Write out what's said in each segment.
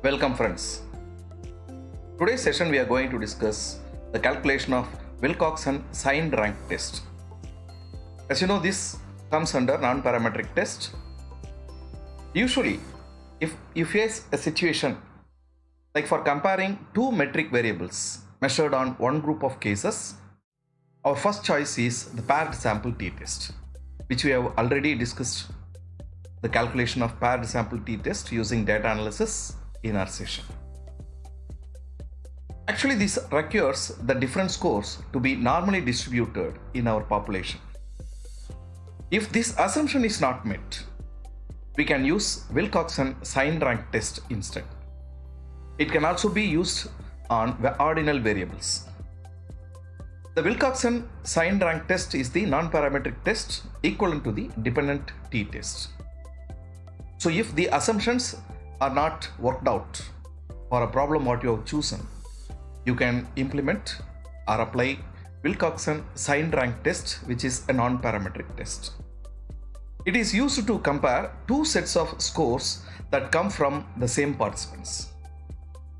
Welcome friends. Today's session we are going to discuss the calculation of Wilcoxon signed rank test. As you know, this comes under non-parametric test. Usually, if you face a situation like for comparing two metric variables measured on one group of cases, our first choice is the paired sample t-test, which we have already discussed the calculation of paired sample t-test using data analysis in our session. Actually, this requires the different scores to be normally distributed in our population. If this assumption is not met, we can use Wilcoxon signed rank test instead. It can also be used on the ordinal variables. The Wilcoxon signed rank test is the non-parametric test equivalent to the dependent t-test. So if the assumptions are not worked out for a problem what you have chosen, you can implement or apply Wilcoxon signed rank test, which is a non-parametric test. It is used to compare two sets of scores that come from the same participants.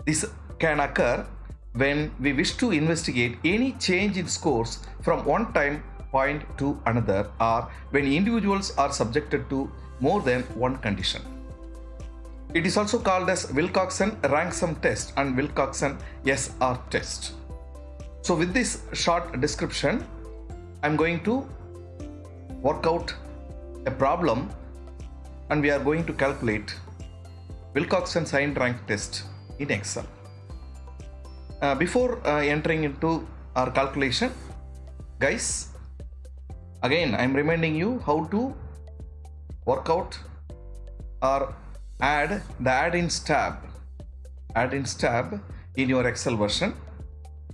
This can occur when we wish to investigate any change in scores from one time point to another, or when individuals are subjected to more than one condition. It is also called as Wilcoxon rank sum test and Wilcoxon SR test. So with this short description, I'm going to work out a problem and we are going to calculate Wilcoxon signed rank test in Excel. Before entering into our calculation, guys, again I'm reminding you how to work out or add the add-ins tab in your Excel version.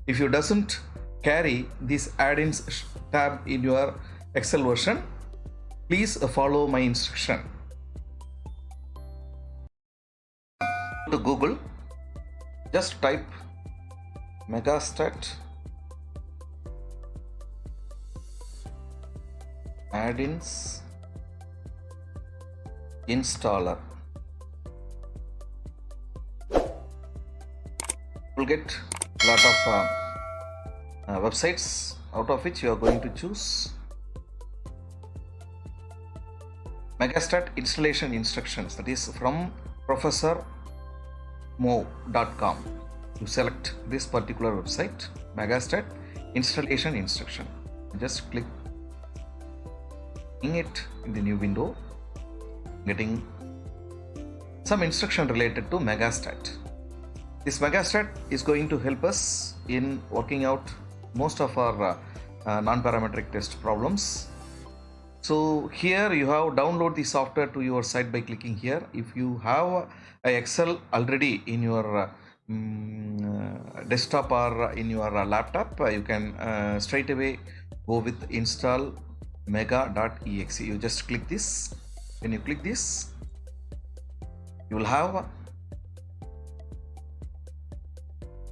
If you doesn't carry this add-ins tab in your Excel version, please follow my instruction. To Google, just type Megastat add-ins installer. You'll get a lot of websites, out of which you are going to choose Megastat installation instructions, that is from professormo.com. You select this particular website, Megastat installation instruction. Just click it in the new window, getting some instruction related to Megastat. This Megastat is going to help us in working out most of our non-parametric test problems. So here you have download the software to your site by clicking here. If you have a Excel already in your desktop or in your laptop, you can straight away go with install mega.exe. You just click this. When you click this, you will have a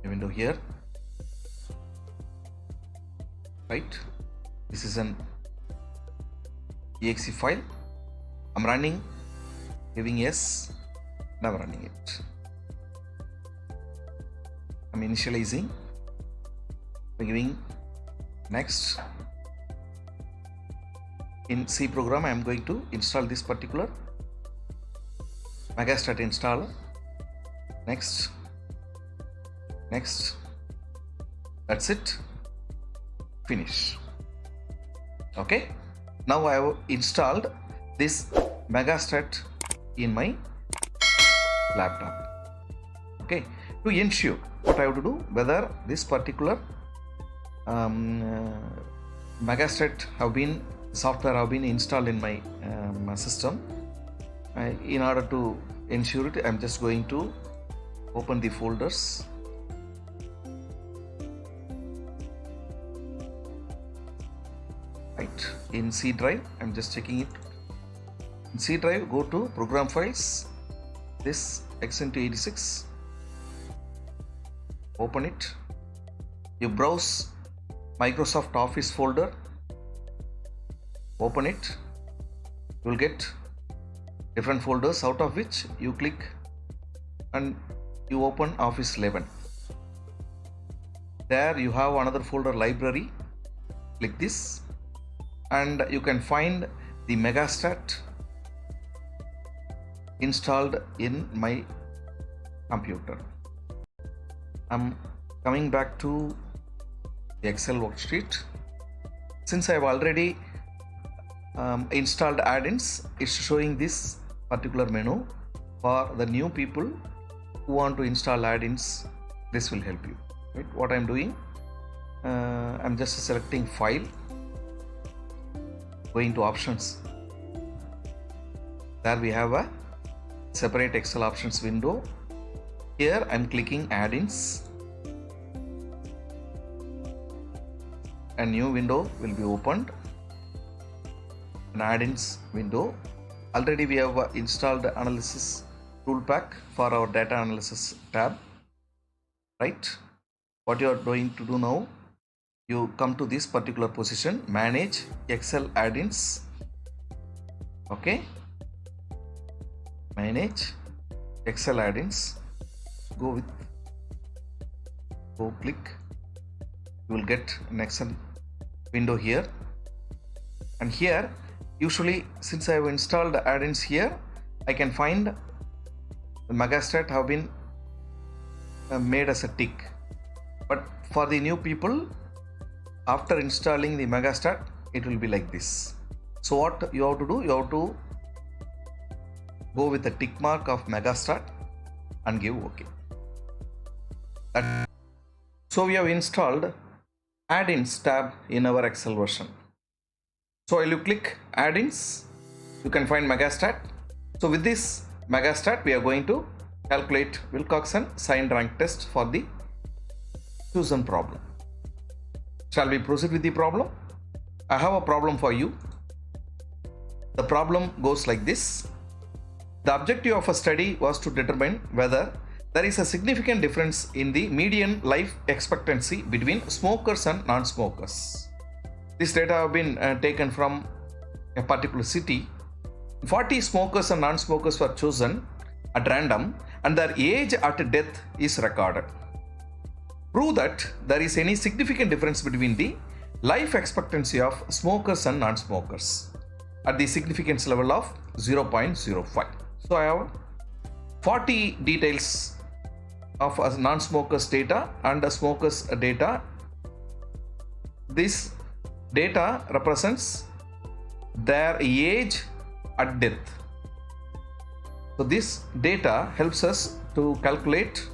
window here, right? This is an exe file. I'm running, giving yes, now running it. I'm initializing, giving next. In C program, I am going to install this particular Megastat installer. Next. That's it. Finish. Okay. Now I have installed this Megastat in my laptop. Okay. To ensure what I have to do, whether this particular Megastat software have been installed in my system. In order to ensure it, I'm just going to open the folders. Right, in C drive, I'm just checking it. In C drive, go to program files, this x86, open it. You browse Microsoft Office folder, open it. You will get different folders, out of which you click and you open Office 11. There you have another folder, library. Click this and you can find the Megastat installed in my computer. I'm coming back to the Excel worksheet. Since I've already installed add-ins, it's showing this particular menu. For the new people who want to install add-ins, this will help you. Right? What I'm doing, I'm just selecting file, going to options. There we have a separate Excel options window. Here I'm clicking add-ins. A new window will be opened, an add-ins window. Already we have installed analysis tool pack for our data analysis tab. Right? What you are going to do now, you come to this particular position, manage Excel add-ins. Okay, manage Excel add-ins. Go click. You will get an Excel window here, and here usually, since I have installed the add-ins here, I can find the Megastat have been made as a tick. But for the new people, after installing the Megastat, it will be like this. So what you have to do, you have to go with the tick mark of Megastat and give OK. So we have installed add-ins tab in our Excel version. So while you click add-ins, you can find Megastat. So with this Megastat, we are going to calculate Wilcoxon signed rank test for the chosen problem. Shall we proceed with the problem? I have a problem for you. The problem goes like this. The objective of a study was to determine whether there is a significant difference in the median life expectancy between smokers and non-smokers. This data have been taken from a particular city. 40 smokers and non-smokers were chosen at random and their age at death is recorded. Prove that there is any significant difference between the life expectancy of smokers and non-smokers at the significance level of 0.05. So I have 40 details of a non-smokers data and a smokers data. This data represents their age at death. So this data helps us to calculate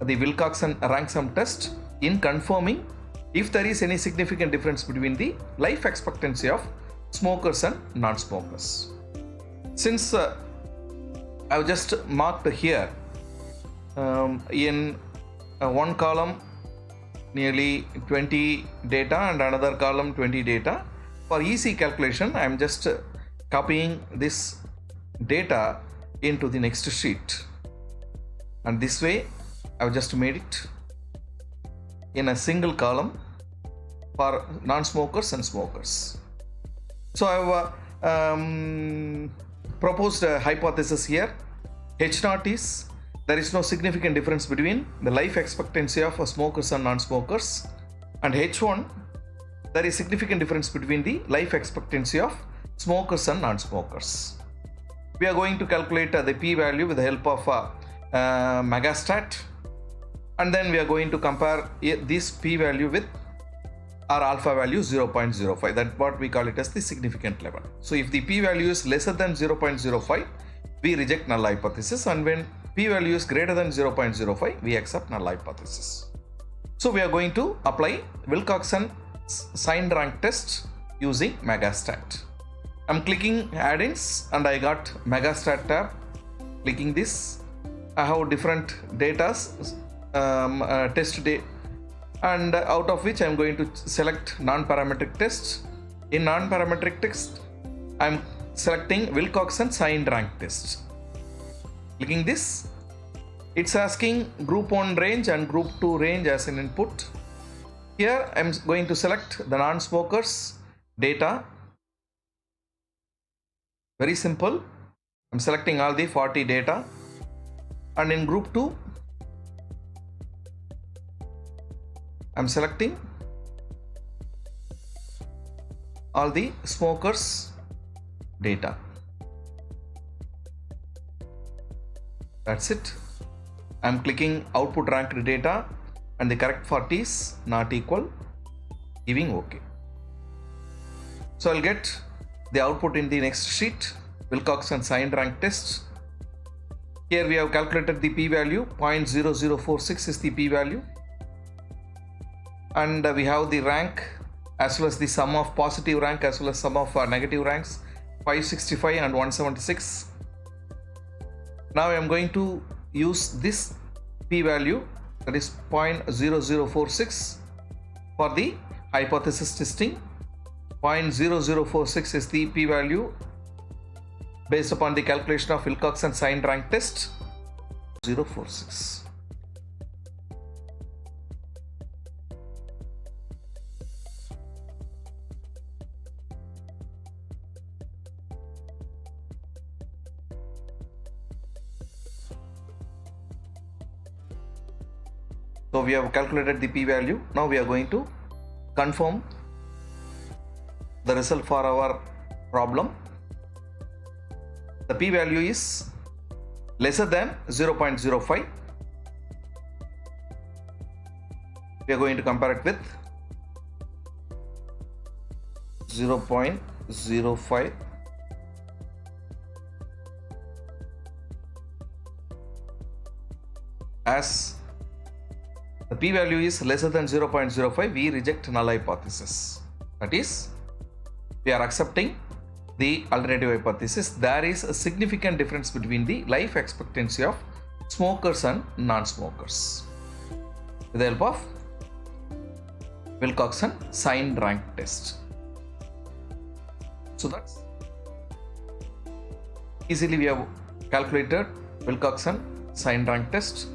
the Wilcoxon rank sum test in confirming if there is any significant difference between the life expectancy of smokers and non-smokers. Since I've just marked here in one column nearly 20 data and another column 20 data. For easy calculation, I am just copying this data into the next sheet, and this way I have just made it in a single column for non-smokers and smokers. So I have proposed a hypothesis here. H0 is there is no significant difference between the life expectancy of smokers and non-smokers, and H1 there is significant difference between the life expectancy of smokers and non-smokers. We are going to calculate the p-value with the help of Megastat, and then we are going to compare this p-value with our alpha value 0.05. That's what we call it as the significant level. So if the p-value is lesser than 0.05, we reject null hypothesis, and when p-value is greater than 0.05, we accept null hypothesis. So we are going to apply Wilcoxon signed rank test using Megastat. I'm clicking add-ins and I got Megastat tab. Clicking this, I have different datas, test data, and out of which I'm going to select non-parametric test. In non-parametric test, I'm selecting Wilcoxon signed rank test. Clicking this, it's asking group 1 range and group 2 range as an input. Here I'm going to select the non-smokers data. Very simple. I'm selecting all the 40 data and in group 2 I'm selecting all the smokers data. That's it. I'm clicking output ranked data and the correct part is not equal, giving OK. So I'll get the output in the next sheet, Wilcoxon signed rank test. Here we have calculated the p-value, 0.0046 is the p-value, and we have the rank as well as the sum of positive rank as well as sum of negative ranks, 565 and 176. Now I am going to use this p-value, that is 0.0046 for the hypothesis testing. 0.0046 is the p-value based upon the calculation of Wilcoxon signed rank test. 046. So we have calculated the p-value. Now we are going to confirm the result for our problem. The p-value is lesser than 0.05. We are going to compare it with 0.05. As the p-value is lesser than 0.05, we reject null hypothesis. That is, we are accepting the alternative hypothesis. There is a significant difference between the life expectancy of smokers and non-smokers with the help of Wilcoxon signed rank test. So that's easily we have calculated Wilcoxon signed rank test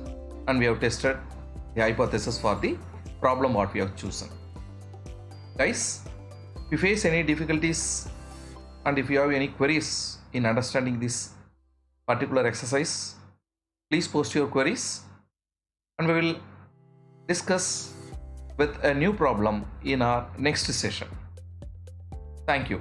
and we have tested the hypothesis for the problem what we have chosen. Guys, if you face any difficulties and if you have any queries in understanding this particular exercise, please post your queries and we will discuss with a new problem in our next session. Thank you.